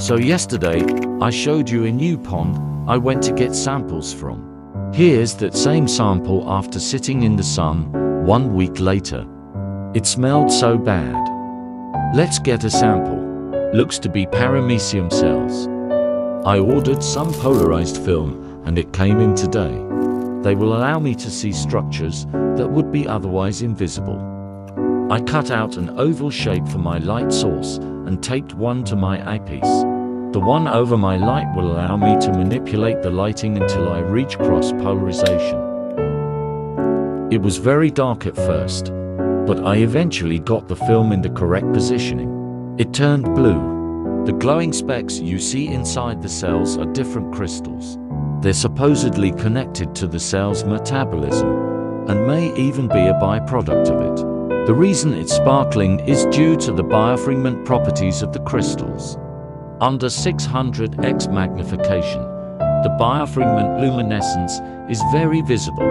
So yesterday, I showed you a new pond I went to get samples from. Here's that same sample after sitting in the sun 1 week later. It smelled so bad. Let's get a sample. Looks to be paramecium cells. I ordered some polarized film and it came in today. They will allow me to see structures that would be otherwise invisible. I cut out an oval shape for my light source and taped one to my eyepiece. The one over my light will allow me to manipulate the lighting until I reach cross polarization. It was very dark at first, but I eventually got the film in the correct positioning. It turned blue. The glowing specks you see inside the cells are different crystals. They're supposedly connected to the cell's metabolism and may even be a byproduct of it. The reason it's sparkling is due to the birefringment properties of the crystals. Under 600x magnification, the birefringment luminescence is very visible.